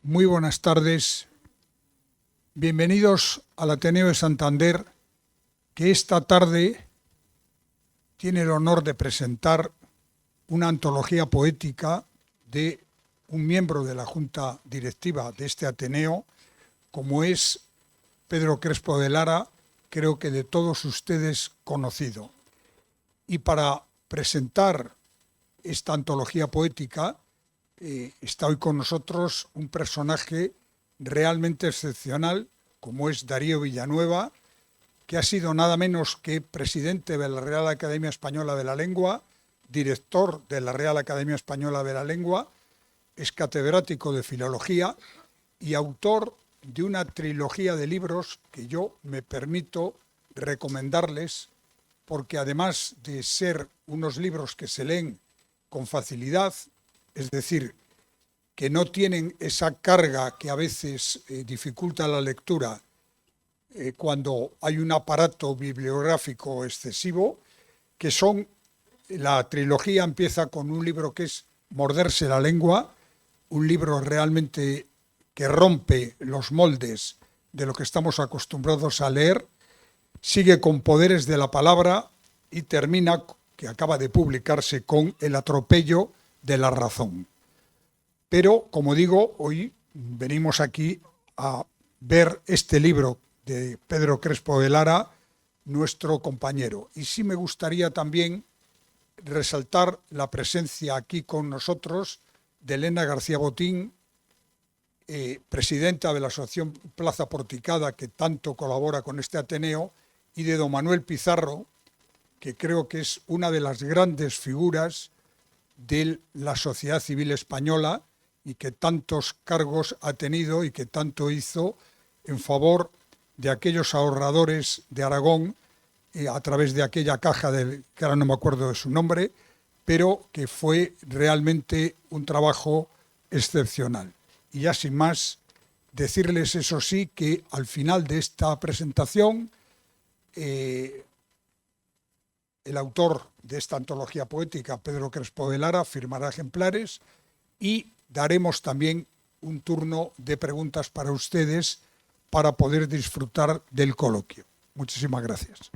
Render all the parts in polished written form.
Muy buenas tardes. Bienvenidos al Ateneo de Santander, que esta tarde tiene el honor de presentar una antología poética de un miembro de la Junta Directiva de este Ateneo, como es Pedro Crespo de Lara, creo que de todos ustedes conocido. Y para presentar esta antología poética, está hoy con nosotros un personaje realmente excepcional, como es Darío Villanueva, que ha sido nada menos que presidente de la Real Academia Española de la Lengua, director de la Real Academia Española de la Lengua, es catedrático de Filología y autor de una trilogía de libros que yo me permito recomendarles, porque además de ser unos libros que se leen con facilidad, es decir, que no tienen esa carga que a veces dificulta la lectura cuando hay un aparato bibliográfico excesivo, que son, la trilogía empieza con un libro que es Morderse la lengua, un libro realmente que rompe los moldes de lo que estamos acostumbrados a leer, sigue con Poderes de la palabra y termina, que acaba de publicarse, con El atropello de la razón. Pero, como digo, hoy venimos aquí a ver este libro de Pedro Crespo de Lara, nuestro compañero. Y sí me gustaría también resaltar la presencia aquí con nosotros de Elena García Botín, presidenta de la Asociación Plaza Porticada, que tanto colabora con este Ateneo, y de don Manuel Pizarro, que creo que es una de las grandes figuras de la sociedad civil española y que tantos cargos ha tenido y que tanto hizo en favor de aquellos ahorradores de Aragón a través de aquella caja, que ahora no me acuerdo de su nombre, pero que fue realmente un trabajo excepcional. Y ya sin más, decirles eso sí, que al final de esta presentación, el autor de esta antología poética, Pedro Crespo de Lara, firmará ejemplares y daremos también un turno de preguntas para ustedes para poder disfrutar del coloquio. Muchísimas gracias.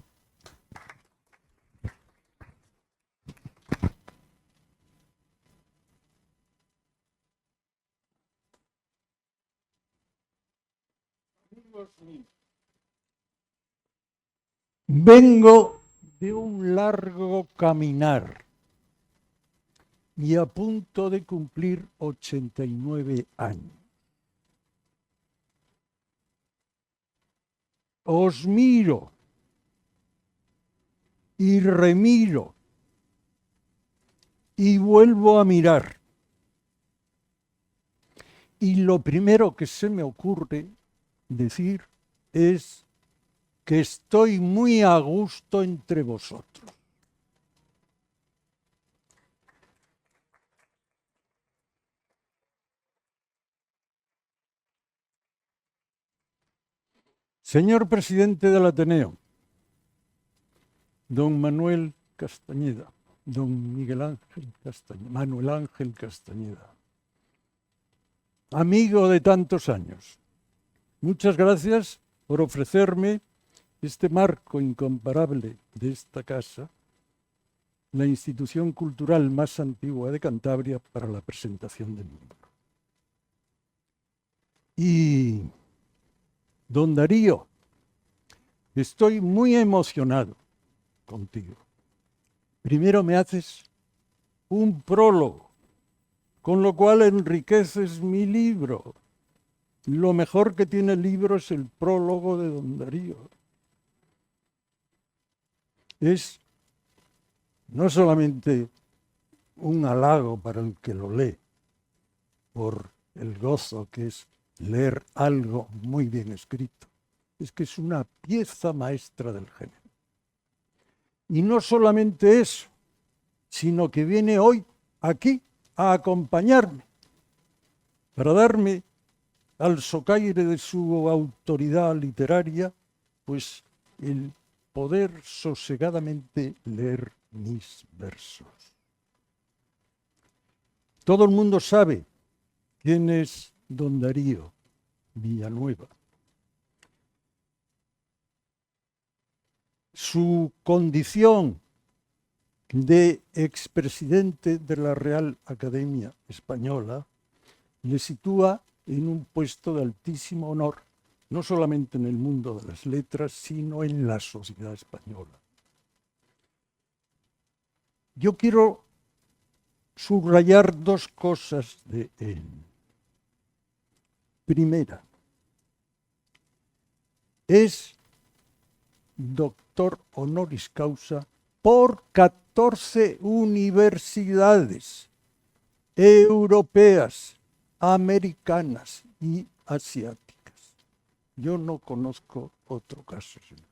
Vengo de un largo caminar y a punto de cumplir 89 años. Os miro y remiro y vuelvo a mirar. Y lo primero que se me ocurre decir es que estoy muy a gusto entre vosotros. Señor presidente del Ateneo, don Manuel Castañeda, don Miguel Ángel Castañeda, Manuel Ángel Castañeda, amigo de tantos años, muchas gracias por ofrecerme este marco incomparable de esta casa, la institución cultural más antigua de Cantabria, para la presentación del libro. Y, don Darío, estoy muy emocionado contigo. Primero me haces un prólogo, con lo cual enriqueces mi libro. Lo mejor que tiene el libro es el prólogo de don Darío. Es no solamente un halago para el que lo lee, por el gozo que es leer algo muy bien escrito, es que es una pieza maestra del género. Y no solamente eso, sino que viene hoy aquí a acompañarme para darme al socaire de su autoridad literaria, pues el poder sosegadamente leer mis versos. Todo el mundo sabe quién es don Darío Villanueva. Su condición de expresidente de la Real Academia Española le sitúa en un puesto de altísimo honor, no solamente en el mundo de las letras, sino en la sociedad española. Yo quiero subrayar dos cosas de él. Primera, es doctor honoris causa por 14 universidades europeas, americanas y asiáticas. Yo no conozco otro caso semejante.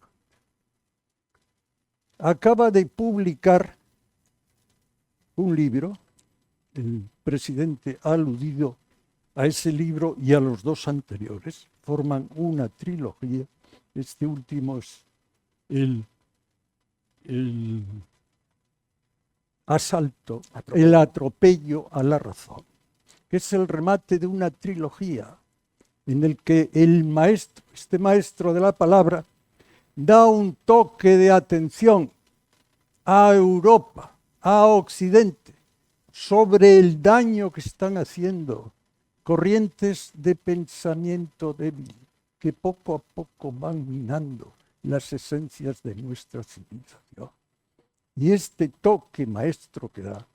Acaba de publicar un libro, el presidente ha aludido a ese libro y a los dos anteriores, forman una trilogía. Este último es el atropello a la razón, que es el remate de una trilogía en el que el maestro, este maestro de la palabra, da un toque de atención a Europa, a Occidente, sobre el daño que están haciendo corrientes de pensamiento débil que poco a poco van minando las esencias de nuestra civilización. Y este toque maestro que da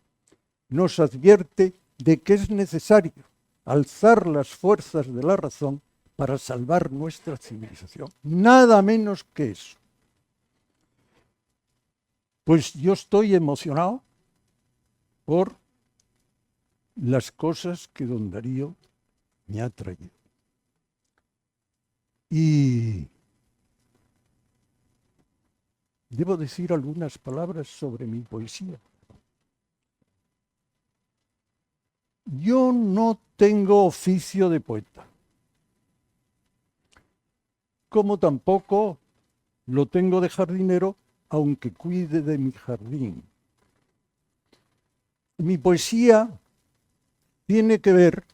nos advierte de que es necesario alzar las fuerzas de la razón para salvar nuestra civilización. Nada menos que eso. Pues yo estoy emocionado por las cosas que don Darío me ha traído. Y debo decir algunas palabras sobre mi poesía. Yo no tengo oficio de poeta, como tampoco lo tengo de jardinero, aunque cuide de mi jardín. Mi poesía tiene que ver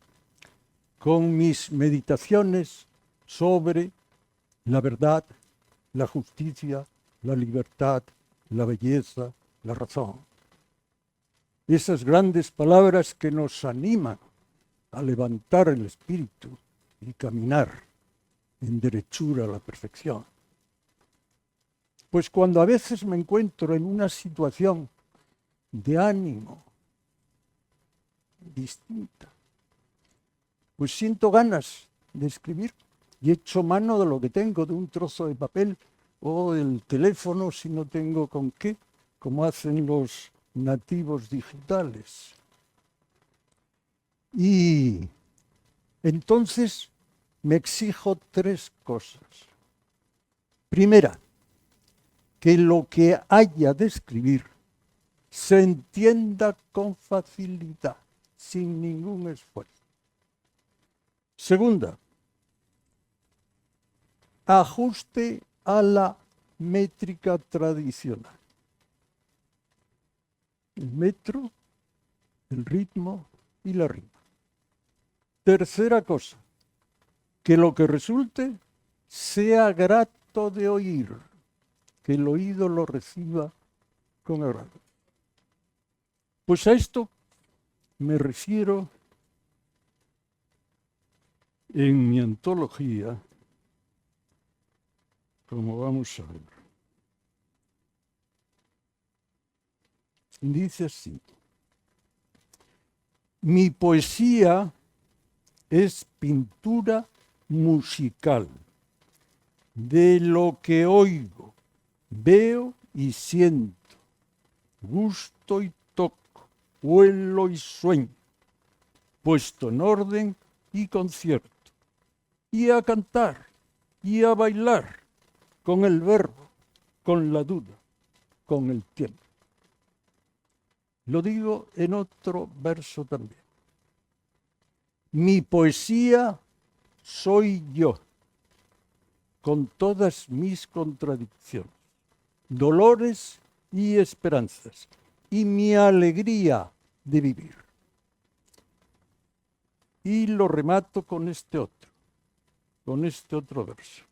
con mis meditaciones sobre la verdad, la justicia, la libertad, la belleza, la razón. Esas grandes palabras que nos animan a levantar el espíritu y caminar en derechura a la perfección. Pues cuando a veces me encuentro en una situación de ánimo distinta, pues siento ganas de escribir y echo mano de lo que tengo, de un trozo de papel o del teléfono si no tengo con qué, como hacen los nativos digitales. Y entonces me exijo tres cosas. Primera, que lo que haya de escribir se entienda con facilidad, sin ningún esfuerzo. Segunda, ajuste a la métrica tradicional. El metro, el ritmo y la rima. Tercera cosa, que lo que resulte sea grato de oír, que el oído lo reciba con agrado. Pues a esto me refiero en mi antología, como vamos a ver. Dice así: mi poesía es pintura musical de lo que oigo, veo y siento, gusto y toco, huelo y sueño, puesto en orden y concierto, y a cantar y a bailar con el verbo, con la duda, con el tiempo. Lo digo en otro verso también. Mi poesía soy yo, con todas mis contradicciones, dolores y esperanzas, y mi alegría de vivir. Y lo remato con este otro verso.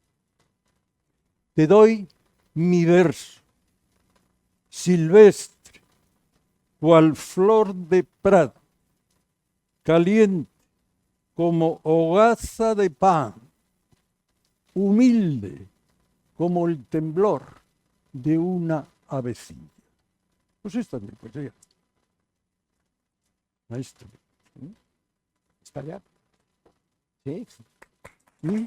Te doy mi verso, silvestre, cual flor de prado, caliente como hogaza de pan, humilde como el temblor de una avecilla. Pues esta es mi poesía. Maestro. ¿Está ya? Sí. ¿Mm?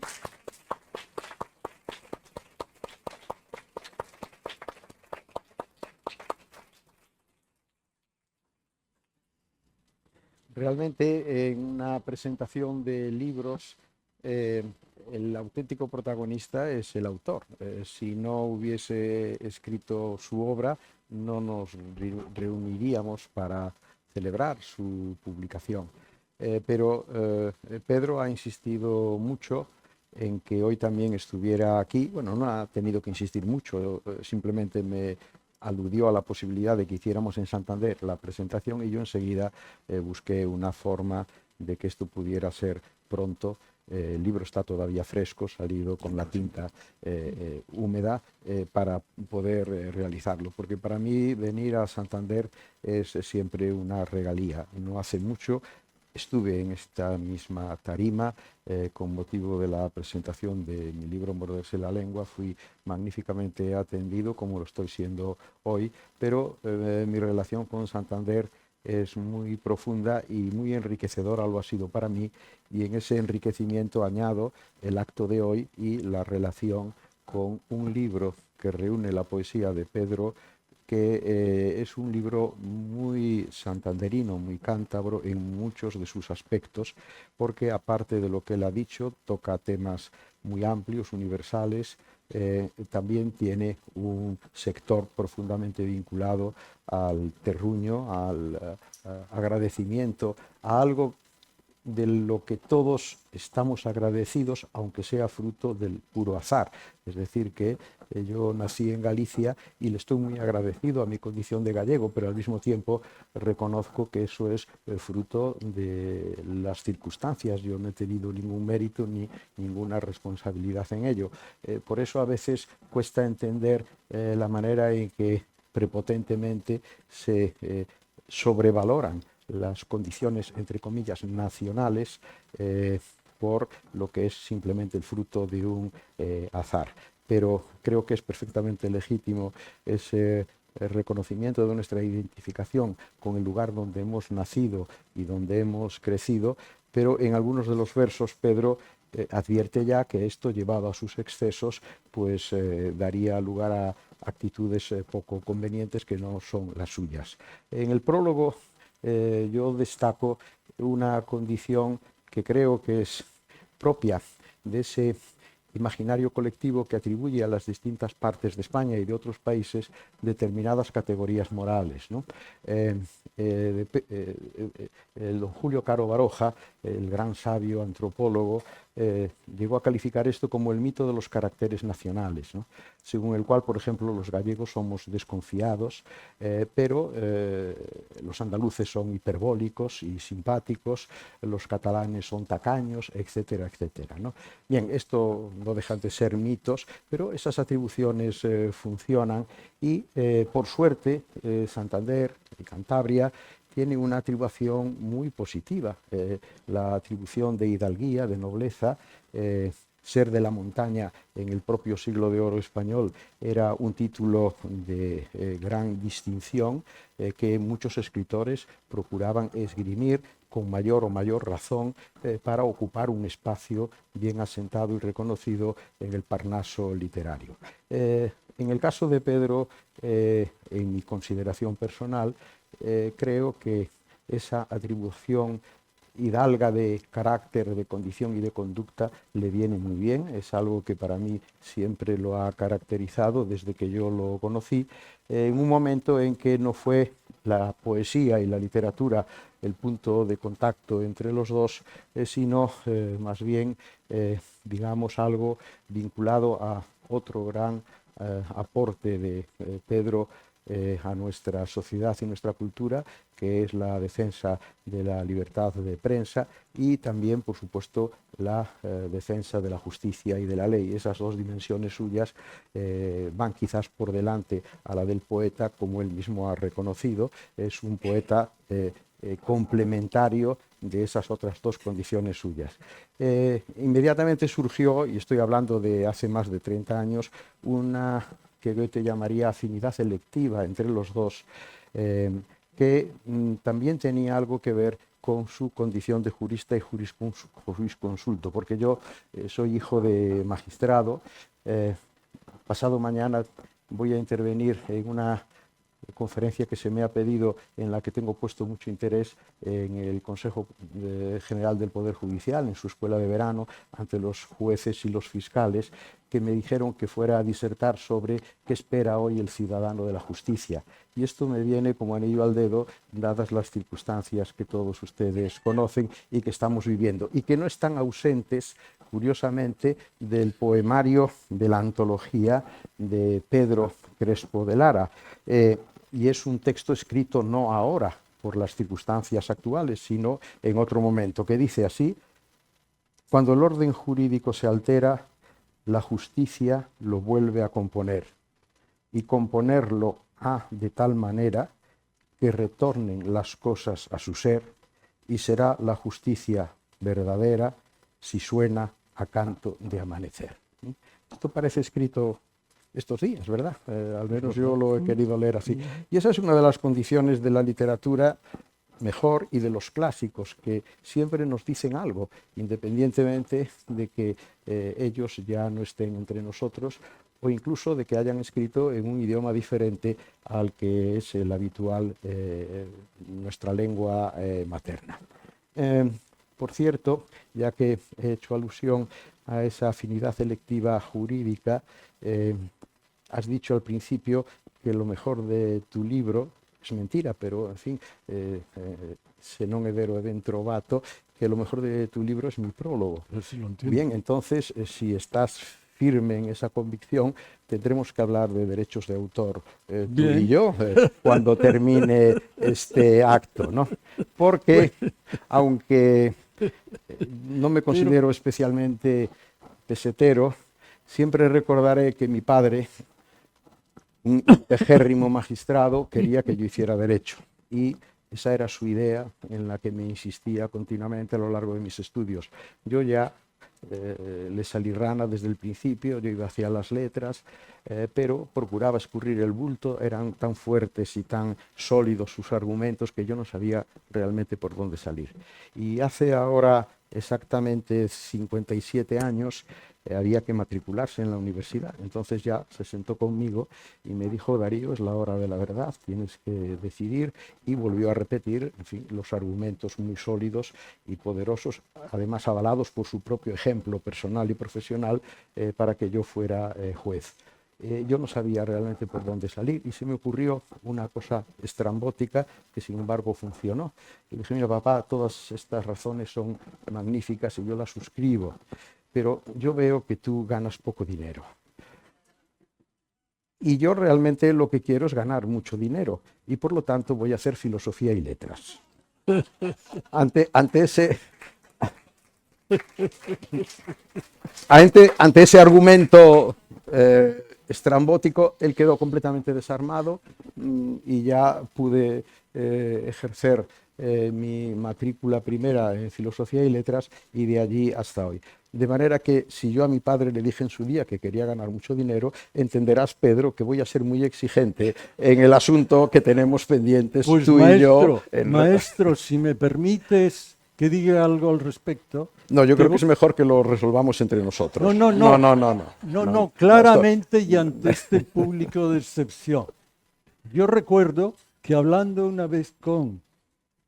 Realmente en una presentación de libros el auténtico protagonista es el autor. Si no hubiese escrito su obra, no nos reuniríamos para celebrar su publicación. Pero Pedro ha insistido mucho en que hoy también estuviera aquí. Bueno, no ha tenido que insistir mucho, simplemente me aludió a la posibilidad de que hiciéramos en Santander la presentación y yo enseguida busqué una forma de que esto pudiera ser pronto. El libro está todavía fresco, salido con la tinta húmeda para poder realizarlo, porque para mí venir a Santander es siempre una regalía. No hace mucho estuve en esta misma tarima con motivo de la presentación de mi libro Morderse la lengua. Fui magníficamente atendido, como lo estoy siendo hoy, pero mi relación con Santander es muy profunda y muy enriquecedora, lo ha sido para mí, y en ese enriquecimiento añado el acto de hoy y la relación con un libro que reúne la poesía de Pedro, que es un libro muy santanderino, muy cántabro en muchos de sus aspectos, porque aparte de lo que él ha dicho, toca temas muy amplios, universales. También tiene un sector profundamente vinculado al terruño, al agradecimiento, a algo de lo que todos estamos agradecidos, aunque sea fruto del puro azar. Es decir, que yo nací en Galicia y le estoy muy agradecido a mi condición de gallego, pero al mismo tiempo reconozco que eso es el fruto de las circunstancias. Yo no he tenido ningún mérito ni ninguna responsabilidad en ello. Por eso a veces cuesta entender la manera en que prepotentemente se sobrevaloran las condiciones, entre comillas, nacionales por lo que es simplemente el fruto de un azar. Pero creo que es perfectamente legítimo ese reconocimiento de nuestra identificación con el lugar donde hemos nacido y donde hemos crecido, pero en algunos de los versos Pedro advierte ya que esto, llevado a sus excesos, pues daría lugar a actitudes poco convenientes que no son las suyas. En el prólogo yo destaco una condición que creo que es propia de ese imaginario colectivo que atribuye a las distintas partes de España y de otros países determinadas categorías morales, ¿no? Don Julio Caro Baroja, el gran sabio antropólogo, llegó a calificar esto como el mito de los caracteres nacionales, ¿no? Según el cual, por ejemplo, los gallegos somos desconfiados, pero los andaluces son hiperbólicos y simpáticos, los catalanes son tacaños, etcétera, etcétera, ¿no? Bien, esto no dejan de ser mitos, pero esas atribuciones funcionan y, por suerte, Santander y Cantabria tiene una atribución muy positiva, la atribución de hidalguía, de nobleza. Ser de la montaña en el propio siglo de oro español era un título de gran distinción que muchos escritores procuraban esgrimir con mayor o mayor razón para ocupar un espacio bien asentado y reconocido en el Parnaso literario. En el caso de Pedro, en mi consideración personal, creo que esa atribución hidalga de carácter, de condición y de conducta le viene muy bien. Es algo que para mí siempre lo ha caracterizado desde que yo lo conocí, en un momento en que no fue la poesía y la literatura el punto de contacto entre los dos, sino más bien, digamos, algo vinculado a otro gran aporte de Pedro, a nuestra sociedad y nuestra cultura, que es la defensa de la libertad de prensa y también, por supuesto, la defensa de la justicia y de la ley. Esas dos dimensiones suyas van quizás por delante a la del poeta, como él mismo ha reconocido. Es un poeta complementario de esas otras dos condiciones suyas. Inmediatamente surgió, y estoy hablando de hace más de 30 años, una que Goethe llamaría afinidad electiva entre los dos, que también tenía algo que ver con su condición de jurista y jurisconsulto, porque yo soy hijo de magistrado. Pasado mañana voy a intervenir en una conferencia que se me ha pedido, en la que tengo puesto mucho interés, en el Consejo General del Poder Judicial, en su escuela de verano, ante los jueces y los fiscales, que me dijeron que fuera a disertar sobre qué espera hoy el ciudadano de la justicia. Y esto me viene como anillo al dedo, dadas las circunstancias que todos ustedes conocen y que estamos viviendo, y que no están ausentes, curiosamente, del poemario de la antología de Pedro Crespo de Lara. Y es un texto escrito no ahora, por las circunstancias actuales, sino en otro momento, que dice así: cuando el orden jurídico se altera, la justicia lo vuelve a componer, y componerlo ha de tal manera que retornen las cosas a su ser, y será la justicia verdadera si suena a canto de amanecer. Esto parece escrito estos días, ¿verdad? Al menos yo lo he querido leer así. Y esa es una de las condiciones de la literatura mejor y de los clásicos, que siempre nos dicen algo, independientemente de que ellos ya no estén entre nosotros, o incluso de que hayan escrito en un idioma diferente al que es el habitual, nuestra lengua materna. Por cierto, ya que he hecho alusión a esa afinidad electiva jurídica, has dicho al principio que lo mejor de tu libro, es mentira, pero en fin, se non è vero e ben trovato, que lo mejor de tu libro es mi prólogo. Sí, lo entiendo. Bien, entonces, si estás firme en esa convicción, tendremos que hablar de derechos de autor, tú y yo, cuando termine este acto, ¿no? Porque, aunque no me considero especialmente pesetero, siempre recordaré que mi padre, un ejérrimo magistrado, quería que yo hiciera derecho, y esa era su idea en la que me insistía continuamente a lo largo de mis estudios. Yo ya le salí rana desde el principio, yo iba hacia las letras, pero procuraba escurrir el bulto. Eran tan fuertes y tan sólidos sus argumentos que yo no sabía realmente por dónde salir. Y hace ahora exactamente 57 años había que matricularse en la universidad. Entonces ya se sentó conmigo y me dijo: Darío, es la hora de la verdad, tienes que decidir. Y volvió a repetir, en fin, los argumentos muy sólidos y poderosos, además avalados por su propio ejemplo personal y profesional, para que yo fuera juez. Yo no sabía realmente por dónde salir, y se me ocurrió una cosa estrambótica que sin embargo funcionó. Y dije: mira, papá, todas estas razones son magníficas y yo las suscribo, pero yo veo que tú ganas poco dinero. Y yo realmente lo que quiero es ganar mucho dinero, y por lo tanto voy a hacer filosofía y letras. Ante ese argumento estrambótico, él quedó completamente desarmado, y ya pude ejercer mi matrícula primera en filosofía y letras, y de allí hasta hoy. De manera que, si yo a mi padre le dije en su día que quería ganar mucho dinero, entenderás, Pedro, que voy a ser muy exigente en el asunto que tenemos pendientes, Pues tú maestro, y yo. maestro, si me permites que diga algo al respecto. No, yo creo que es mejor que lo resolvamos entre nosotros. No, claramente, y ante este público de excepción. Yo recuerdo que, hablando una vez con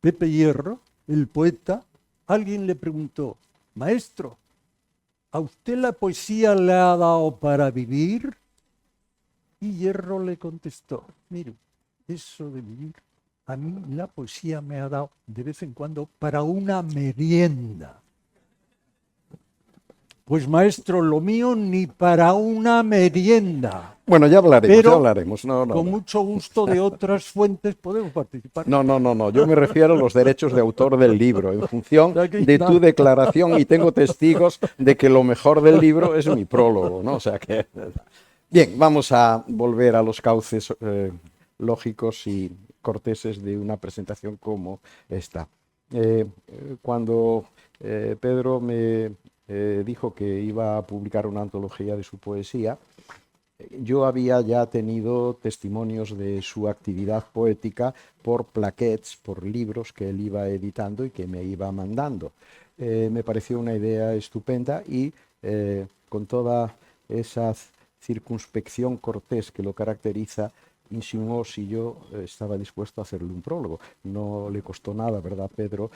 Pepe Hierro, el poeta, alguien le preguntó: maestro, ¿a usted la poesía le ha dado para vivir? Y Hierro le contestó: mire, eso de vivir, a mí la poesía me ha dado de vez en cuando para una merienda. Pues maestro, lo mío ni para una merienda. Bueno, ya hablaremos, Pero ya hablaremos. No, no, con no. mucho gusto de otras fuentes podemos participar. No, no, no, no. Yo me refiero a los derechos de autor del libro, en función Aquí de está. tu declaración, y tengo testigos de que lo mejor del libro es mi prólogo, ¿no? O sea que. Bien, vamos a volver a los cauces lógicos y corteses de una presentación como esta. Cuando Pedro me dijo que iba a publicar una antología de su poesía, yo había ya tenido testimonios de su actividad poética por plaquettes, por libros que él iba editando y que me iba mandando. Me pareció una idea estupenda y con toda esa circunspección cortés que lo caracteriza, insinuó si yo estaba dispuesto a hacerle un prólogo. No le costó nada, ¿verdad, Pedro?,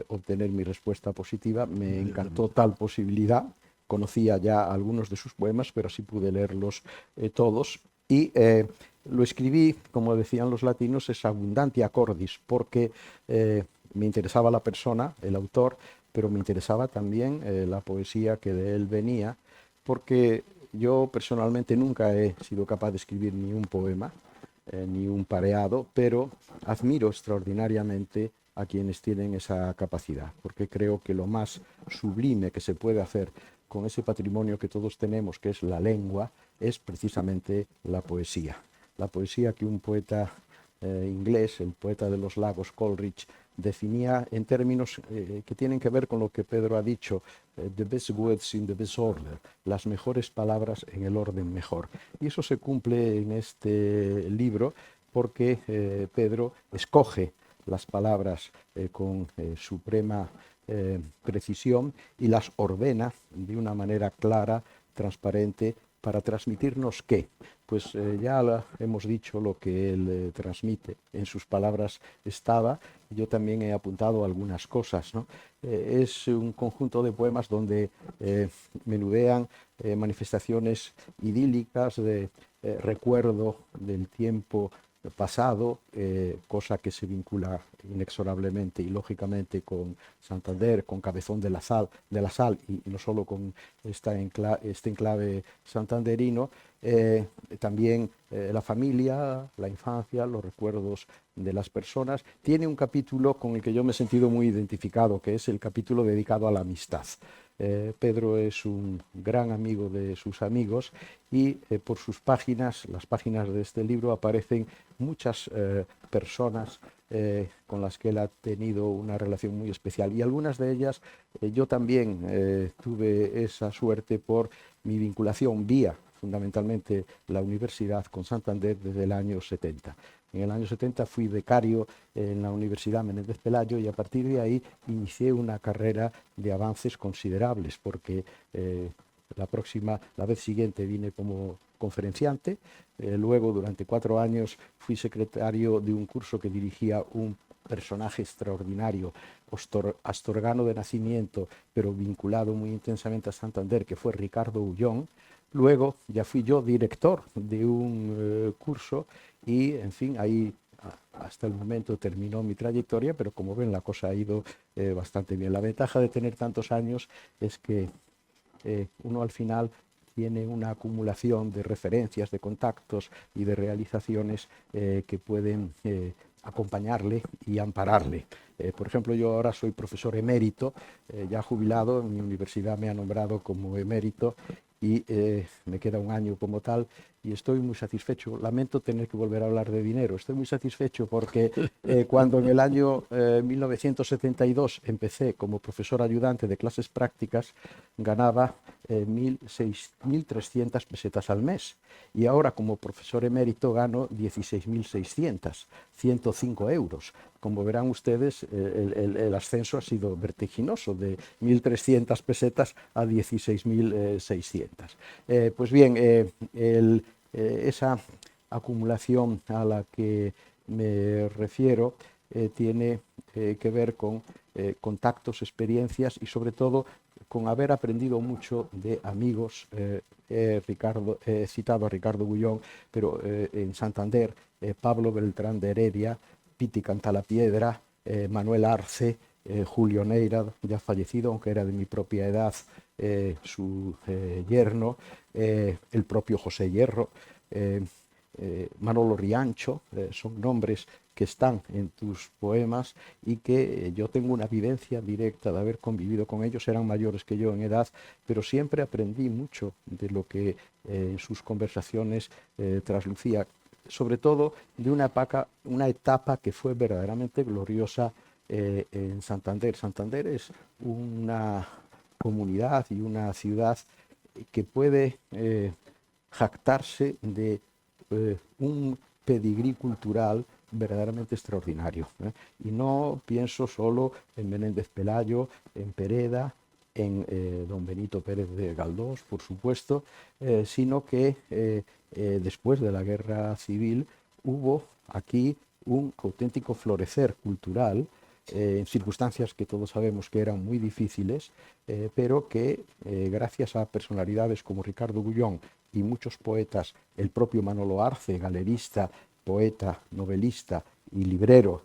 obtener mi respuesta positiva. Me encantó tal posibilidad. Conocía ya algunos de sus poemas, pero sí pude leerlos todos. Y lo escribí, como decían los latinos, es abundantia cordis, porque me interesaba la persona, el autor, pero me interesaba también la poesía que de él venía, porque yo personalmente nunca he sido capaz de escribir ni un poema, ni un pareado, pero admiro extraordinariamente a quienes tienen esa capacidad, porque creo que lo más sublime que se puede hacer con ese patrimonio que todos tenemos, que es la lengua, es precisamente la poesía. La poesía que un poeta inglés, el poeta de los lagos, Coleridge, definía en términos que tienen que ver con lo que Pedro ha dicho, the best words in the best order, las mejores palabras en el orden mejor. Y eso se cumple en este libro porque Pedro escoge las palabras con suprema precisión y las ordena de una manera clara, transparente, para transmitirnos ¿qué? Pues ya hemos dicho lo que él transmite. En sus palabras estaba. Yo también he apuntado algunas cosas, ¿no? Es un conjunto de poemas donde menudean manifestaciones idílicas de recuerdo del tiempo pasado, cosa que se vincula inexorablemente y lógicamente con Santander, con Cabezón de la Sal y no solo con este enclave santanderino, también la familia, la infancia, los recuerdos de las personas. Tiene un capítulo con el que yo me he sentido muy identificado, que es el capítulo dedicado a la amistad. Pedro es un gran amigo de sus amigos y por sus páginas, las páginas de este libro, aparecen muchas personas con las que él ha tenido una relación muy especial, y algunas de ellas yo también tuve esa suerte por mi vinculación vía fundamentalmente la universidad con Santander desde el año 70. En el año 70 fui becario en la Universidad Menéndez Pelayo y a partir de ahí inicié una carrera de avances considerables, porque la vez siguiente vine como conferenciante, luego durante 4 años fui secretario de un curso que dirigía un personaje extraordinario, astorgano de nacimiento, pero vinculado muy intensamente a Santander, que fue Ricardo Ullón. Luego ya fui yo director de un curso y, en fin, ahí hasta el momento terminó mi trayectoria, pero como ven la cosa ha ido bastante bien. La ventaja de tener tantos años es que uno al final tiene una acumulación de referencias, de contactos y de realizaciones que pueden acompañarle y ampararle. Por ejemplo, yo ahora soy profesor emérito, ya jubilado, mi universidad me ha nombrado como emérito y me queda un año como tal y estoy muy satisfecho. Lamento tener que volver a hablar de dinero. Estoy muy satisfecho porque cuando en el año 1972 empecé como profesor ayudante de clases prácticas, ganaba 1.300 pesetas al mes, y ahora como profesor emérito gano 16.600, 105 euros. Como verán ustedes, el ascenso ha sido vertiginoso, de 1.300 pesetas a 16.600. Pues bien, esa acumulación a la que me refiero tiene que ver con contactos, experiencias y sobre todo con haber aprendido mucho de amigos. He citado a Ricardo Bullón, pero en Santander, Pablo Beltrán de Heredia, Piti Cantalapiedra, Manuel Arce, Julio Neira, ya fallecido, aunque era de mi propia edad, su yerno, el propio José Hierro, Manolo Riancho, son nombres que están en tus poemas y que yo tengo una vivencia directa de haber convivido con ellos. Eran mayores que yo en edad, pero siempre aprendí mucho de lo que en sus conversaciones traslucía, sobre todo de una etapa que fue verdaderamente gloriosa en Santander. Santander es una comunidad y una ciudad que puede jactarse de un pedigrí cultural verdaderamente extraordinario. Y no pienso solo en Menéndez Pelayo, en Pereda, en don Benito Pérez de Galdós, por supuesto, sino que después de la Guerra Civil hubo aquí un auténtico florecer cultural en circunstancias que todos sabemos que eran muy difíciles, pero que gracias a personalidades como Ricardo Gullón y muchos poetas, el propio Manolo Arce, galerista, poeta, novelista y librero,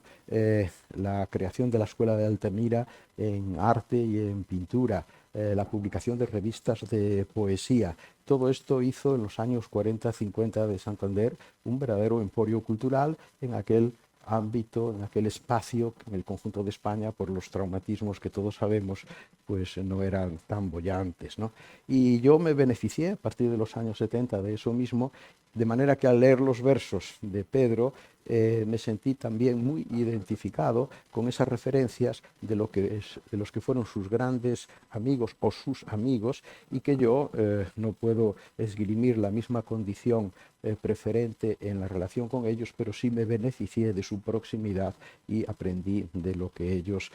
la creación de la Escuela de Altamira en arte y en pintura, la publicación de revistas de poesía. Todo esto hizo en los años 40-50 de Santander un verdadero emporio cultural en aquel ámbito, en aquel espacio que en el conjunto de España, por los traumatismos que todos sabemos, pues no eran tan bollantes, ¿no? Y yo me beneficié a partir de los años 70 de eso mismo, de manera que al leer los versos de Pedro me sentí también muy identificado con esas referencias de los que fueron sus grandes amigos o sus amigos, y que yo no puedo esgrimir la misma condición preferente en la relación con ellos, pero sí me beneficié de su proximidad y aprendí de lo que ellos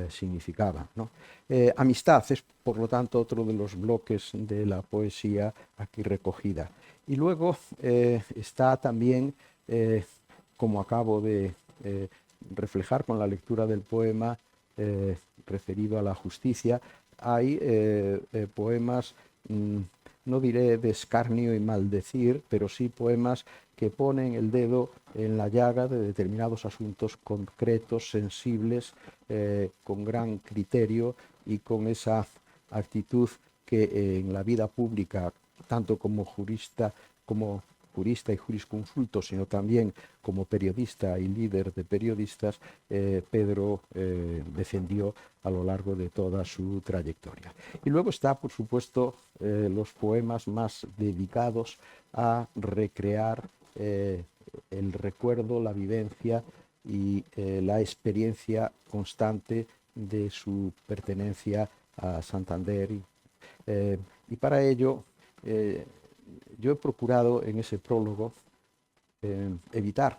significaban, ¿no? Amistad es, por lo tanto, otro de los bloques de la poesía aquí recogida. Y luego está también, como acabo de reflejar con la lectura del poema referido a la justicia, hay poemas, no diré de escarnio y maldecir, pero sí poemas que ponen el dedo en la llaga de determinados asuntos concretos, sensibles, con gran criterio y con esa actitud que en la vida pública, tanto como jurista y jurisconsulto, sino también como periodista y líder de periodistas, Pedro defendió a lo largo de toda su trayectoria. Y luego está, por supuesto, los poemas más dedicados a recrear el recuerdo, la vivencia y la experiencia constante de su pertenencia a Santander. Y para ello yo he procurado en ese prólogo evitar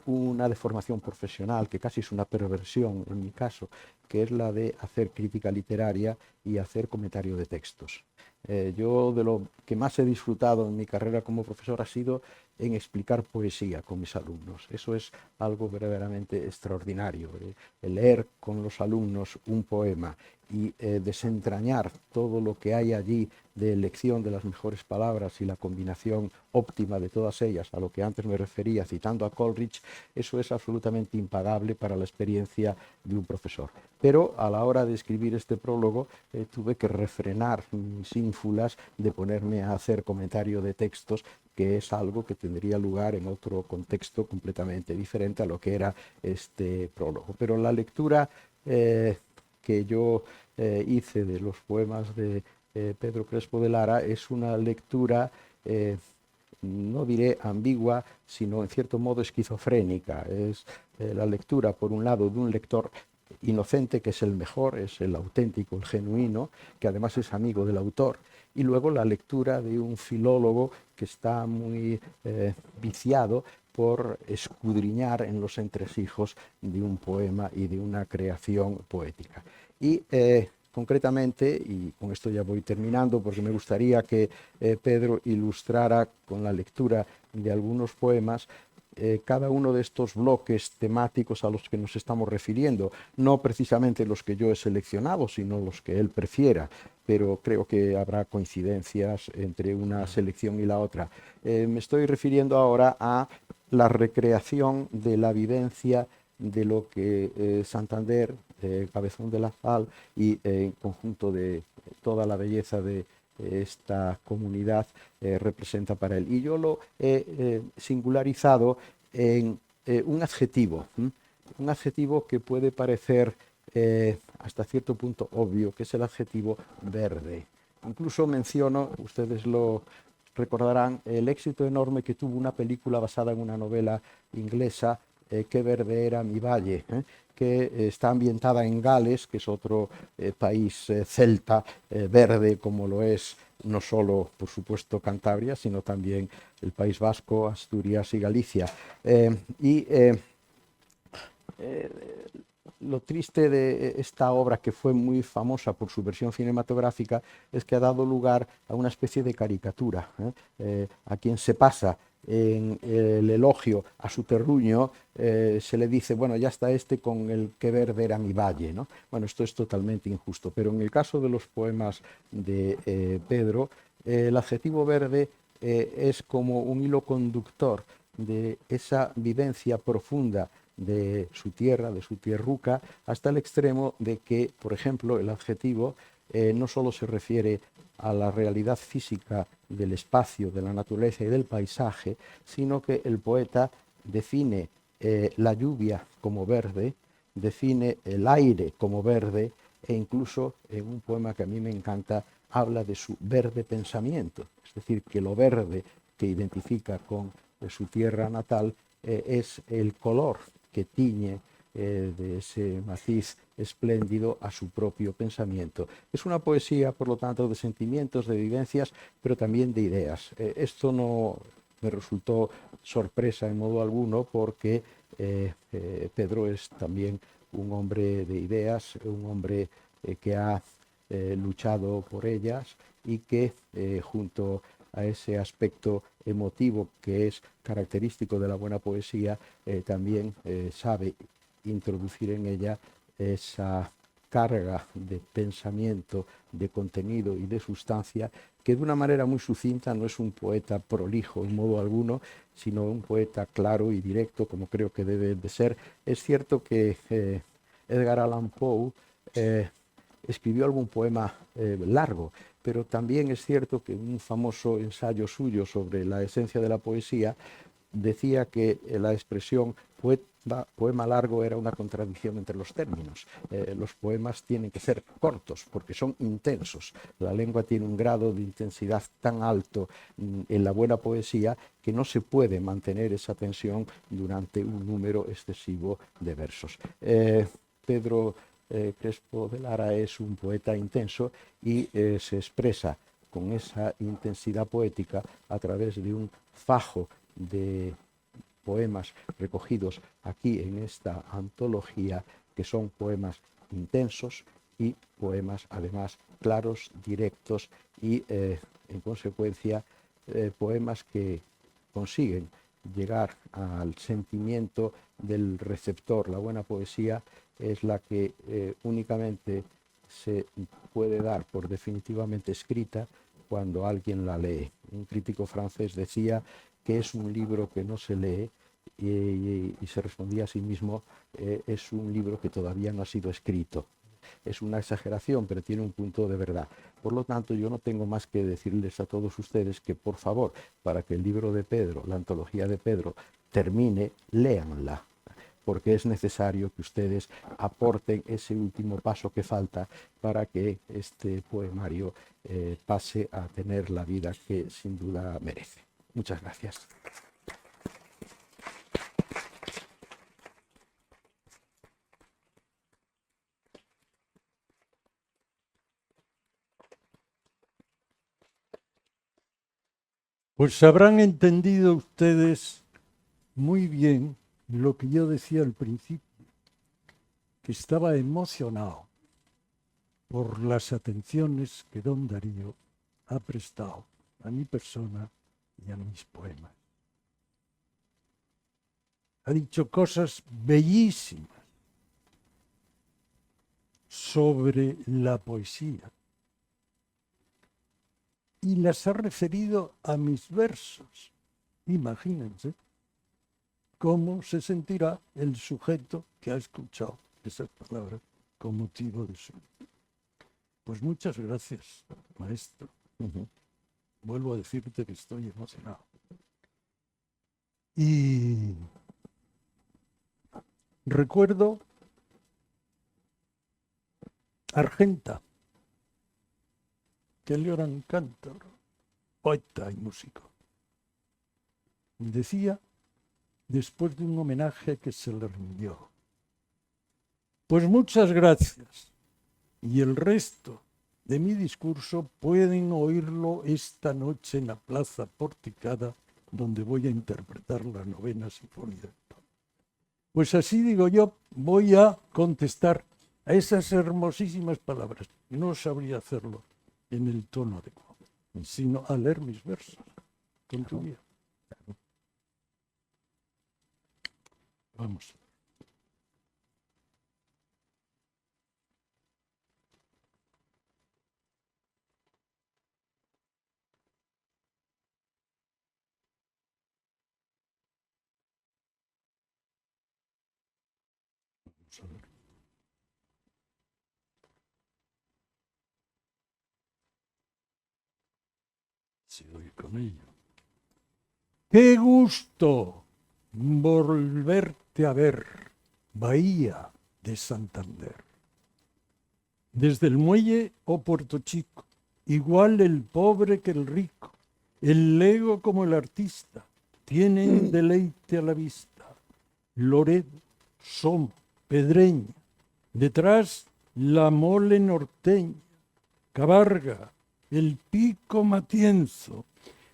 una deformación profesional, que casi es una perversión en mi caso, que es la de hacer crítica literaria y hacer comentario de textos. Yo de lo que más he disfrutado en mi carrera como profesor ha sido en explicar poesía con mis alumnos. Eso es algo verdaderamente extraordinario. El leer con los alumnos un poema y desentrañar todo lo que hay allí de elección de las mejores palabras y la combinación óptima de todas ellas, a lo que antes me refería citando a Coleridge, eso es absolutamente impagable para la experiencia de un profesor. Pero a la hora de escribir este prólogo tuve que refrenar mis ínfulas de ponerme a hacer comentario de textos, que es algo que tendría lugar en otro contexto completamente diferente a lo que era este prólogo. Pero la lectura que yo hice de los poemas de Pedro Crespo de Lara es una lectura, no diré ambigua, sino en cierto modo esquizofrénica. Es la lectura, por un lado, de un lector inocente, que es el mejor, es el auténtico, el genuino, que además es amigo del autor, y luego la lectura de un filólogo que está muy viciado por escudriñar en los entresijos de un poema y de una creación poética. Y concretamente, y con esto ya voy terminando, porque me gustaría que Pedro ilustrara con la lectura de algunos poemas cada uno de estos bloques temáticos a los que nos estamos refiriendo, no precisamente los que yo he seleccionado, sino los que él prefiera, pero creo que habrá coincidencias entre una selección y la otra. Me estoy refiriendo ahora a la recreación de la vivencia de lo que Santander Cabezón de la Sal y en conjunto de toda la belleza de esta comunidad representa para él. Y yo lo he singularizado en un adjetivo que puede parecer hasta cierto punto obvio, que es el adjetivo verde. Incluso menciono, ustedes lo recordarán, el éxito enorme que tuvo una película basada en una novela inglesa, Qué verde era mi valle, que está ambientada en Gales, que es otro país celta verde, como lo es no solo, por supuesto, Cantabria, sino también el País Vasco, Asturias y Galicia. Lo triste de esta obra, que fue muy famosa por su versión cinematográfica, es que ha dado lugar a una especie de caricatura. A quien se pasa en el elogio a su terruño, se le dice, bueno, ya está este con el qué verde era mi valle, ¿no? Bueno, esto es totalmente injusto, pero en el caso de los poemas de Pedro, el adjetivo verde es como un hilo conductor de esa vivencia profunda de su tierra, de su tierruca, hasta el extremo de que, por ejemplo, el adjetivo no solo se refiere a la realidad física del espacio, de la naturaleza y del paisaje, sino que el poeta define la lluvia como verde, define el aire como verde, e incluso en un poema que a mí me encanta habla de su verde pensamiento, es decir, que lo verde que identifica con su tierra natal es el color que tiñe de ese matiz espléndido a su propio pensamiento. Es una poesía, por lo tanto, de sentimientos, de vivencias, pero también de ideas. Esto no me resultó sorpresa en modo alguno, porque Pedro es también un hombre de ideas, un hombre que ha luchado por ellas y que junto a ese aspecto emotivo que es característico de la buena poesía, también sabe introducir en ella esa carga de pensamiento, de contenido y de sustancia, que de una manera muy sucinta, no es un poeta prolijo en modo alguno, sino un poeta claro y directo, como creo que debe de ser. Es cierto que Edgar Allan Poe escribió algún poema largo, pero también es cierto que en un famoso ensayo suyo sobre la esencia de la poesía decía que la expresión poema largo era una contradicción entre los términos. Los poemas tienen que ser cortos porque son intensos. La lengua tiene un grado de intensidad tan alto en la buena poesía que no se puede mantener esa tensión durante un número excesivo de versos. Pedro Crespo de Lara es un poeta intenso y se expresa con esa intensidad poética a través de un fajo de poemas recogidos aquí en esta antología, que son poemas intensos y poemas además claros, directos y en consecuencia poemas que consiguen llegar al sentimiento del receptor. La buena poesía es la que únicamente se puede dar por definitivamente escrita cuando alguien la lee. Un crítico francés decía que es un libro que no se lee y se respondía a sí mismo, es un libro que todavía no ha sido escrito. Es una exageración, pero tiene un punto de verdad. Por lo tanto, yo no tengo más que decirles a todos ustedes que, por favor, para que el libro de Pedro, la antología de Pedro, termine, léanla, porque es necesario que ustedes aporten ese último paso que falta para que este poemario pase a tener la vida que sin duda merece. Muchas gracias. Pues habrán entendido ustedes muy bien lo que yo decía al principio, que estaba emocionado por las atenciones que don Darío ha prestado a mi persona y a mis poemas. Ha dicho cosas bellísimas sobre la poesía y las ha referido a mis versos. Imagínense cómo se sentirá el sujeto que ha escuchado esas palabras con motivo de su... Pues muchas gracias, maestro. Vuelvo a decirte que estoy emocionado. Y recuerdo Argenta, que él era un cántauro, poeta y músico. Decía, después de un homenaje que se le rindió: pues muchas gracias, y el resto de mi discurso pueden oírlo esta noche en la Plaza Porticada, donde voy a interpretar la 9ª Sinfonía de Beethoven. Pues así digo yo, voy a contestar a esas hermosísimas palabras. No sabría hacerlo en el tono adecuado, sino a leer mis versos con tu guía. Vamos. Vamos a ver. Si doy con ello. ¡Qué gusto volverte a ver, Bahía de Santander! Desde el muelle o Puerto Chico, igual el pobre que el rico, el lego como el artista, tienen deleite a la vista. Loredo, Somo, Pedreña, detrás la mole norteña, Cabarga, el pico Matienzo,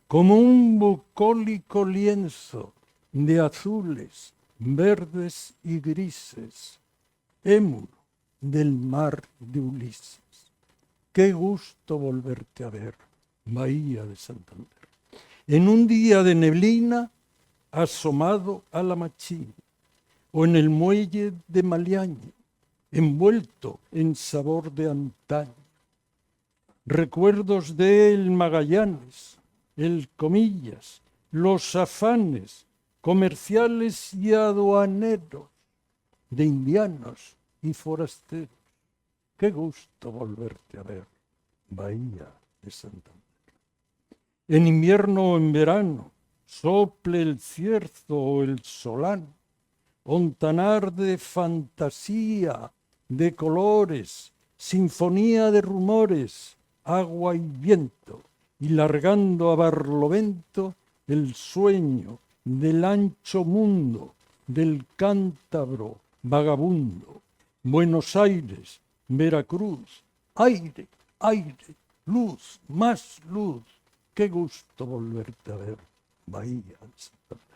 como un bucólico lienzo de azules, verdes y grises, émulo del mar de Ulises. Qué gusto volverte a ver, Bahía de Santander. En un día de neblina, asomado a la machín, o en el muelle de Maliaño, envuelto en sabor de antaño. Recuerdos del Magallanes, el Comillas, los afanes comerciales y aduaneros, de indianos y forasteros. Qué gusto volverte a ver, Bahía de Santander. En invierno o en verano, sople el cierzo o el solano, ontanar de fantasía, de colores, sinfonía de rumores, agua y viento, y largando a barlovento el sueño del ancho mundo, del cántabro vagabundo. Buenos Aires, Veracruz, aire, aire, luz, más luz. Qué gusto volverte a ver, Bahía de Santander.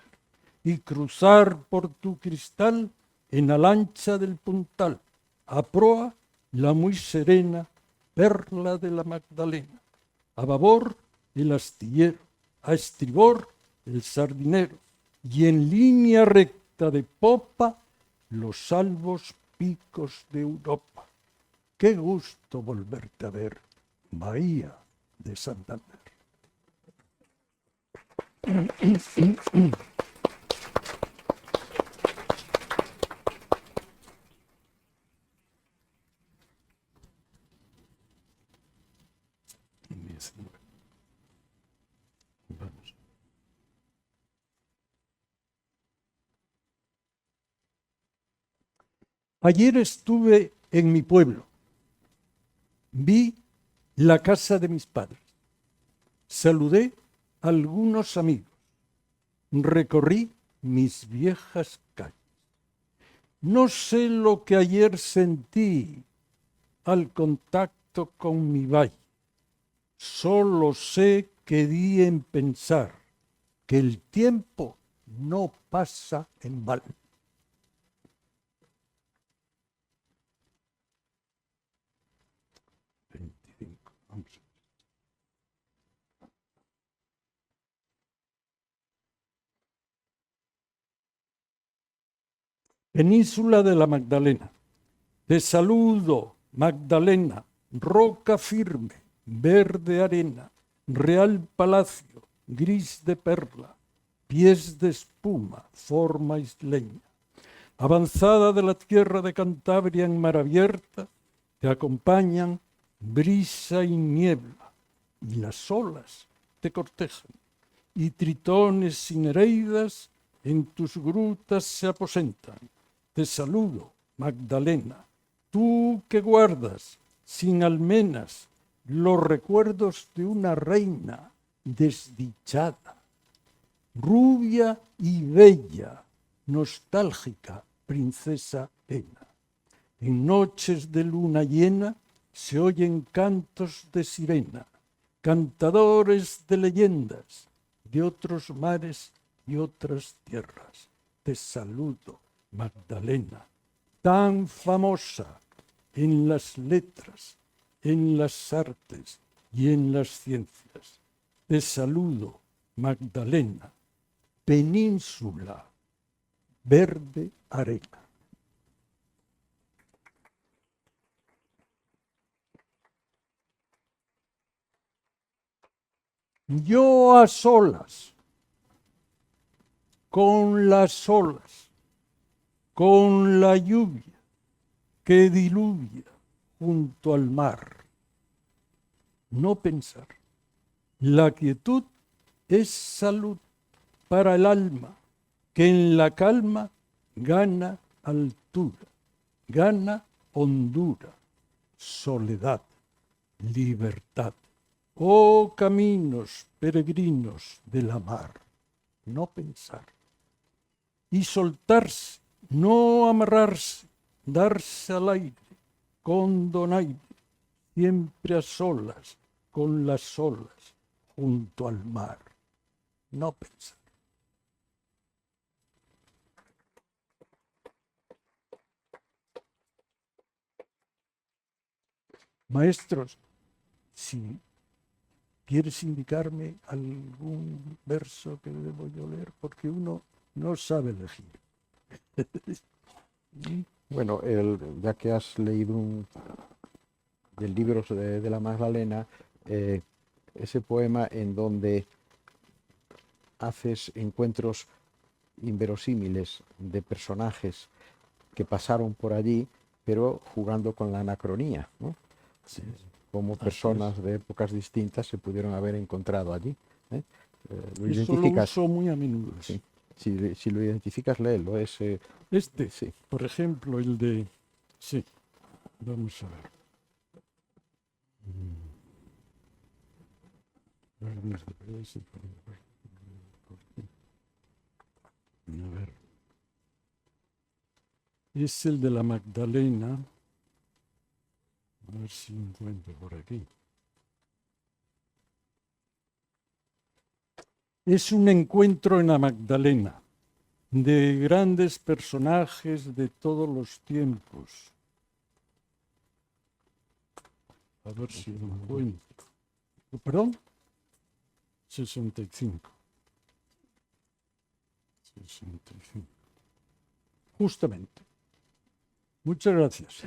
Y cruzar por tu cristal en la lancha del puntal, a proa la muy serena perla de la Magdalena, a babor el astillero, a estribor el sardinero, y en línea recta de popa los albos picos de Europa. Qué gusto volverte a ver, Bahía de Santander. Vamos. Ayer estuve en mi pueblo. Vi la casa de mis padres. Saludé a algunos amigos. Recorrí mis viejas calles. No sé lo que ayer sentí al contacto con mi valle. Solo sé que di en pensar que el tiempo no pasa en balde. Península de la Magdalena. Te saludo, Magdalena, roca firme, verde arena, real palacio, gris de perla, pies de espuma, forma isleña. avanzada de la tierra de Cantabria en mar abierta, te acompañan brisa y niebla, y las olas te cortejan, y tritones sin Nereidas en tus grutas se aposentan. Te saludo, Magdalena, tú que guardas sin almenas los recuerdos de una reina desdichada, rubia y bella, nostálgica princesa Ena. En noches de luna llena se oyen cantos de sirena, cantadores de leyendas de otros mares y otras tierras. Te saludo, Magdalena, tan famosa en las letras, en las artes y en las ciencias. Te saludo, Magdalena, península, verde arena. Yo a solas, con las olas, con la lluvia que diluvia junto al mar. No pensar. La quietud es salud para el alma, que en la calma gana altura, gana hondura, soledad, libertad. Oh caminos peregrinos de la mar, no pensar. Y soltarse, no amarrarse, darse al aire, con donaire, siempre a solas, con las olas, junto al mar, no pensar. Maestros, si ¿quieres indicarme algún verso que debo yo leer? Porque uno no sabe elegir. Bueno, ya que has leído del libro de la Magdalena, ese poema en donde haces encuentros inverosímiles de personajes que pasaron por allí, pero jugando con la anacronía, ¿no? Sí. Como personas de épocas distintas se pudieron haber encontrado allí. ¿Lo Eso identificas? lo uso muy a menudo. Sí. Si lo identificas, léelo. Sí. Por ejemplo, el de... Sí, vamos a ver. A ver. Es el de la Magdalena. A ver si encuentro por aquí. Es un encuentro en la Magdalena de grandes personajes de todos los tiempos. A ver si lo encuentro. ¿Perdón? 65. Justamente. Muchas gracias.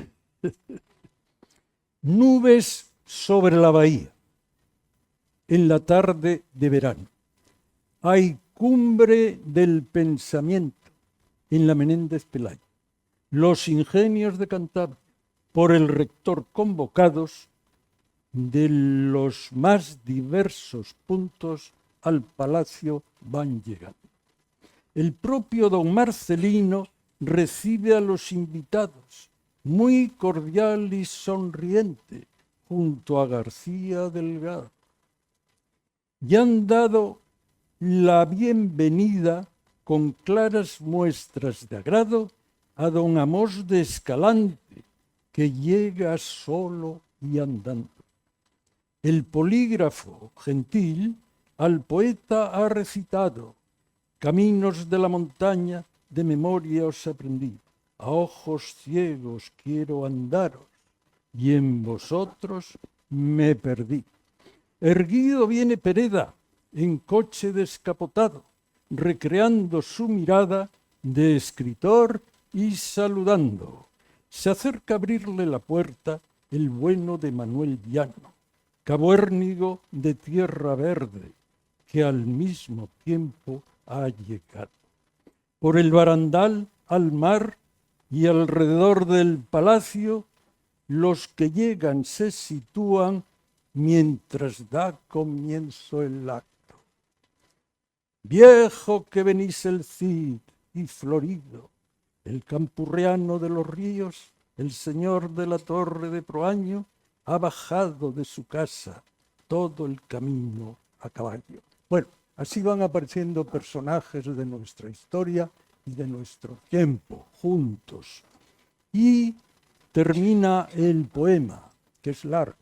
Nubes sobre la bahía. En la tarde de verano. Hay cumbre del pensamiento en la Menéndez Pelayo. Los ingenios de Cantabria, por el rector convocados, de los más diversos puntos al palacio van llegando. El propio don Marcelino recibe a los invitados, muy cordial y sonriente, junto a García Delgado. Y han dado la bienvenida con claras muestras de agrado a don Amós de Escalante, que llega solo y andando. El polígrafo gentil al poeta ha recitado: caminos de la montaña de memoria os aprendí, a ojos ciegos quiero andaros, y en vosotros me perdí. Erguido viene Pereda en coche descapotado, recreando su mirada de escritor y saludando. Se acerca a abrirle la puerta el bueno de Manuel Viano, cabuérnigo de tierra verde, que al mismo tiempo ha llegado. Por el barandal al mar y alrededor del palacio los que llegan se sitúan mientras da comienzo el acto. Viejo que venís el Cid y florido, el campurriano de los ríos, el señor de la torre de Proaño, ha bajado de su casa todo el camino a caballo. Bueno, así van apareciendo personajes de nuestra historia y de nuestro tiempo juntos. Y termina el poema, que es largo.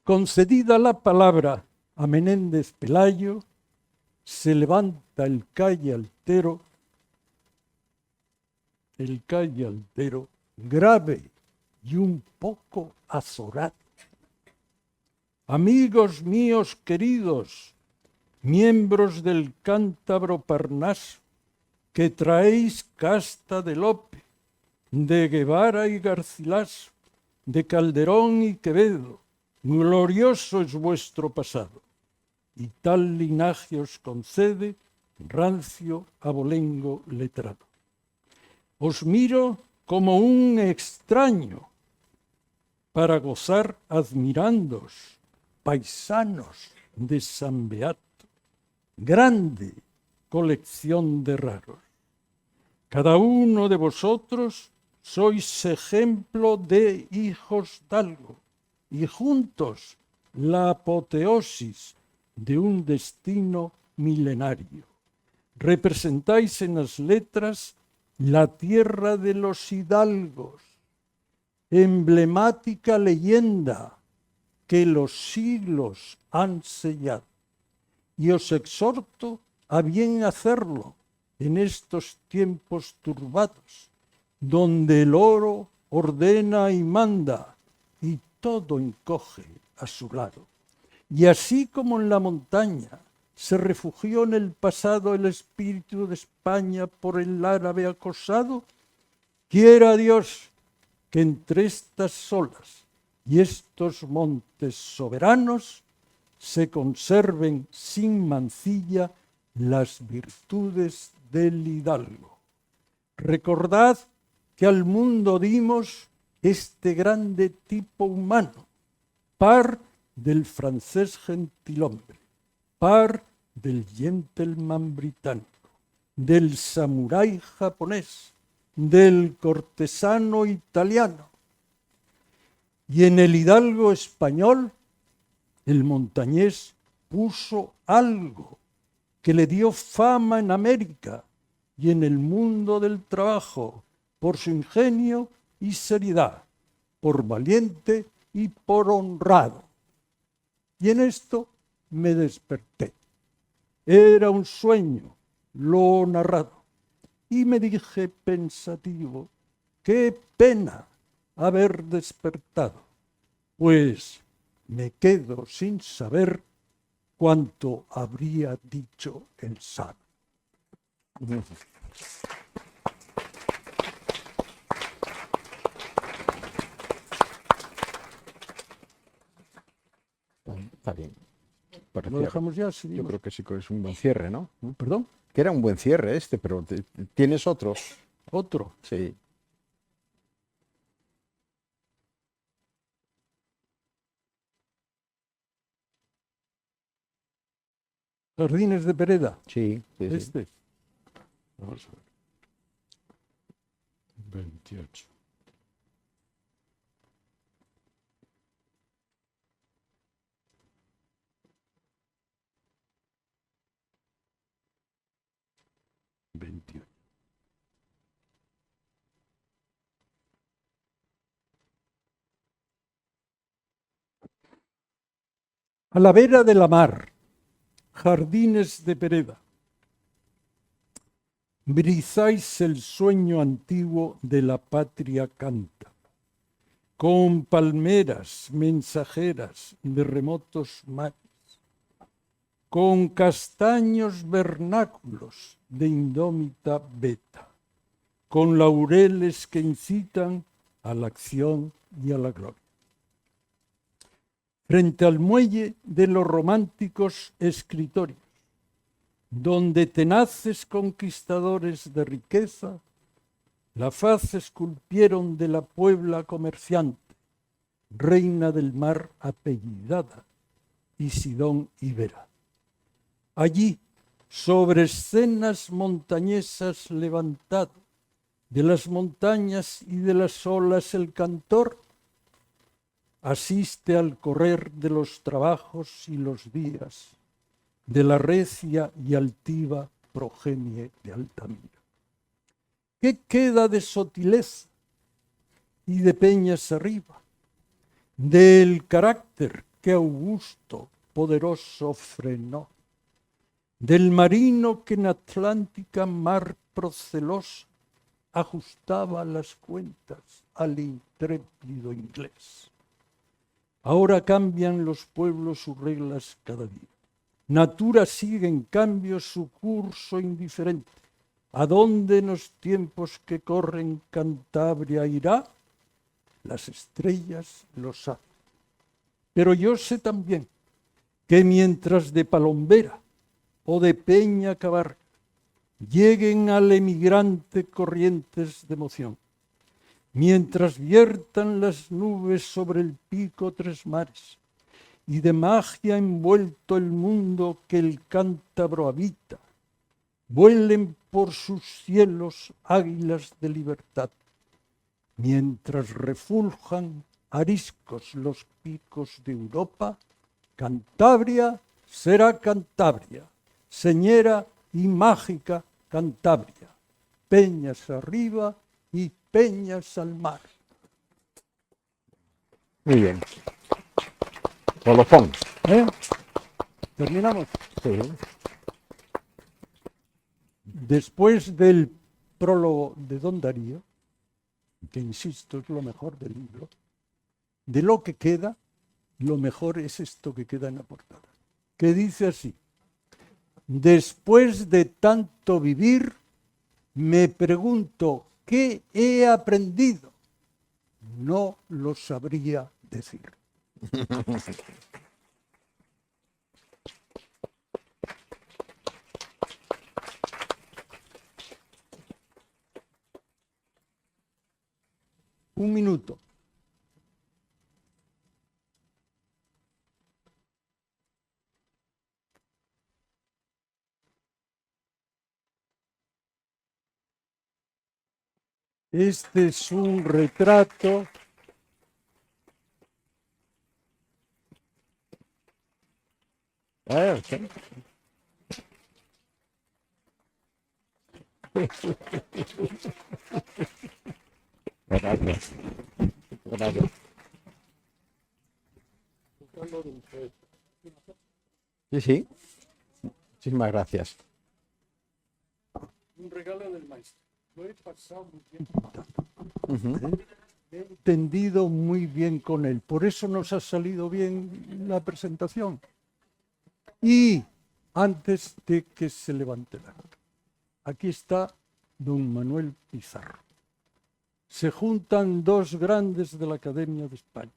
Concedida la palabra a Menéndez Pelayo, se levanta el calle altero, grave y un poco azorado. Amigos míos queridos, miembros del cántabro Parnaso, que traéis casta de Lope, de Guevara y Garcilaso, de Calderón y Quevedo, glorioso es vuestro pasado, y tal linaje os concede rancio abolengo letrado. Os miro como un extraño, para gozar admirándoos, paisanos de San Beato, grande colección de raros. Cada uno de vosotros sois ejemplo de hijos d'algo, y juntos la apoteosis de un destino milenario. Representáis en las letras la tierra de los hidalgos, emblemática leyenda que los siglos han sellado. Y os exhorto a bien hacerlo en estos tiempos turbados, donde el oro ordena y manda y todo encoge a su lado. Y así como en la montaña se refugió en el pasado el espíritu de España por el árabe acosado, quiera Dios que entre estas olas y estos montes soberanos se conserven sin mancilla las virtudes del hidalgo. Recordad que al mundo dimos este grande tipo humano, par del francés gentilhombre, par del gentleman británico, del samurái japonés, del cortesano italiano. Y en el hidalgo español, el montañés puso algo que le dio fama en América y en el mundo del trabajo por su ingenio y seriedad, por valiente y por honrado. Y en esto me desperté. Era un sueño, lo narrado. Y me dije pensativo, qué pena haber despertado, pues me quedo sin saber cuánto habría dicho el sabio. Está bien. ¿Lo dejamos ya? Yo creo que sí que es un buen cierre, ¿no? ¿Perdón? Que era un buen cierre este, pero ¿tienes otro? ¿Otro? Sí. Jardines de Pereda. Sí, sí, sí. Este. Vamos a ver. 28. A la vera de la mar, Jardines de Pereda. Brizáis el sueño antiguo de la patria canta, con palmeras mensajeras de remotos mares, con castaños vernáculos de indómita veta, con laureles que incitan a la acción y a la gloria. Frente al muelle de los románticos escritorios, donde tenaces conquistadores de riqueza la faz esculpieron de la Puebla comerciante, reina del mar apellidada, y Sidón Ibera. Allí, sobre escenas montañesas levantado, de las montañas y de las olas el cantor, asiste al correr de los trabajos y los días, de la recia y altiva progenie de Altamira. ¿Qué queda de Sotileza y de Peñas arriba? Del carácter que Augusto poderoso frenó, del marino que en Atlántica mar procelosa ajustaba las cuentas al intrépido inglés. Ahora cambian los pueblos sus reglas cada día. Natura sigue en cambio su curso indiferente. ¿A dónde en los tiempos que corren Cantabria irá? Las estrellas lo saben. Pero yo sé también que mientras de Palombera o de Peña Cabarga lleguen al emigrante corrientes de emoción, mientras viertan las nubes sobre el pico tres mares y de magia envuelto el mundo que el cántabro habita, vuelen por sus cielos águilas de libertad, mientras refuljan ariscos los picos de Europa, Cantabria será Cantabria, señera y mágica Cantabria, peñas arriba y peñas al mar. Muy bien. Colofón. ¿Terminamos? Sí. Después del prólogo de Don Darío, que insisto es lo mejor del libro, de lo que queda, lo mejor es esto que queda en la portada, que dice así: después de tanto vivir, me pregunto qué he aprendido. No lo sabría decir. Un minuto. Este es un retrato Okay. Gracias. Gracias. Sí, sí. Muchísimas gracias. un regalo del maestro. Lo he pasado muy bien. He entendido muy bien con él. Por eso nos ha salido bien la presentación. Y antes de que se levante la acta, aquí está don Manuel Pizarro. Se juntan dos grandes de la Academia de España.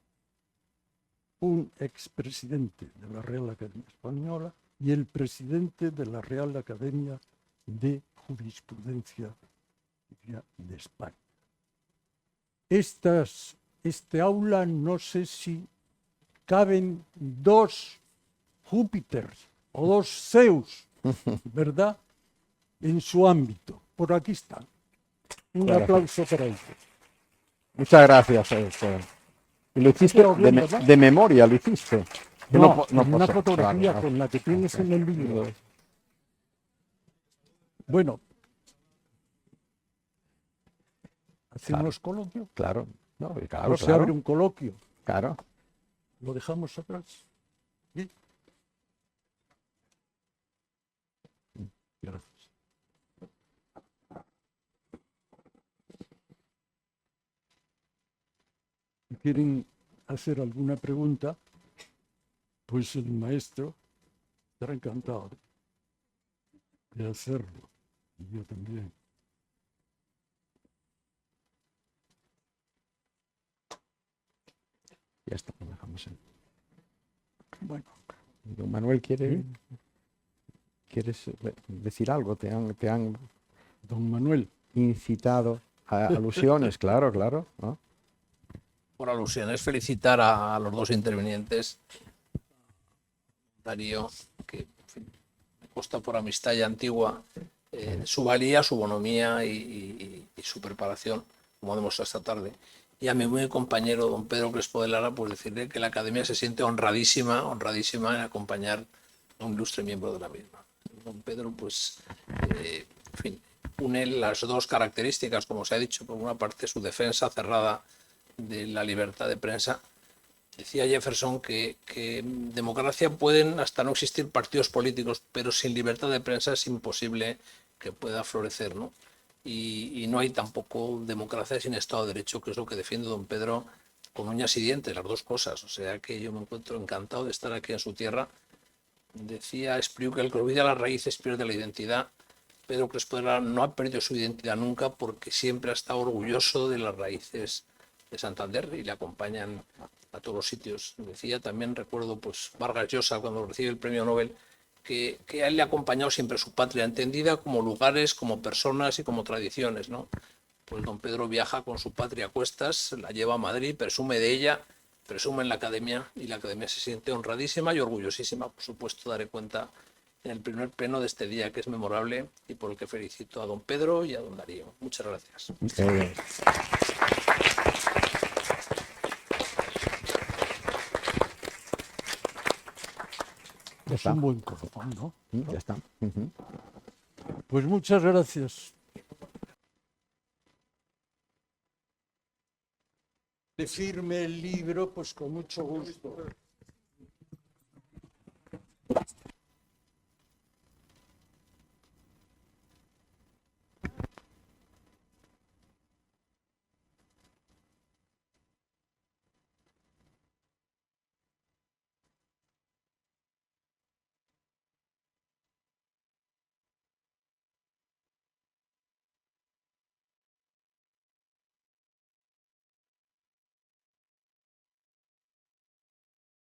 Un expresidente de la Real Academia Española y el presidente de la Real Academia de Jurisprudencia de España. Este aula no sé si caben dos Júpiters o dos Zeus, ¿verdad? En su ámbito. Por aquí están. Un Claro. aplauso para ellos. Muchas gracias. Y lo hiciste Bien, ¿verdad? de memoria, lo hiciste. Que No, no una pasó. fotografía Claro, con la que tienes en el libro. Bueno, hacemos coloquio. Claro. No, claro, Pues se claro. abre un coloquio. Claro. Lo dejamos atrás. ¿Sí? Gracias. Si quieren hacer alguna pregunta, pues el maestro estará encantado de hacerlo. Y yo también. Ya está, lo dejamos en. Bueno, Don Manuel quiere. ¿Quieres decir algo? ¿Te han Don Manuel, incitado a alusiones? Claro, claro, ¿no? Por alusiones, felicitar a los dos intervinientes. Darío, que en fin, me consta por amistad ya antigua, su valía, su bonomía y su preparación, como demostrado esta tarde. Y a mi buen compañero don Pedro Crespo de Lara, pues decirle que la Academia se siente honradísima en acompañar a un ilustre miembro de la misma. Don Pedro, pues, en fin, une las dos características, como se ha dicho, por una parte su defensa cerrada de la libertad de prensa. Decía Jefferson que en democracia pueden hasta no existir partidos políticos, pero sin libertad de prensa es imposible que pueda florecer, ¿no? Y no hay tampoco democracia sin Estado de Derecho, que es lo que defiende don Pedro con uñas y dientes, las dos cosas. O sea que yo me encuentro encantado de estar aquí en su tierra. Decía Espriu que el que olvida las raíces pierde la identidad. Pedro Crespo de Lara no ha perdido su identidad nunca porque siempre ha estado orgulloso de las raíces de Santander y le acompañan a todos los sitios. Decía también, recuerdo, pues Vargas Llosa, cuando recibe el premio Nobel, que a él le ha acompañado siempre su patria, entendida como lugares, como personas y como tradiciones, ¿no? Pues don Pedro viaja con su patria a cuestas, la lleva a Madrid, presume de ella, presume en la Academia, y la Academia se siente honradísima y orgullosísima. Por supuesto, daré cuenta en el primer pleno de este día, que es memorable y por el que felicito a don Pedro y a don Darío. Muchas gracias. es un buen corazón, ¿no? Ya está. Pues muchas gracias. De firme el libro, pues con mucho gusto.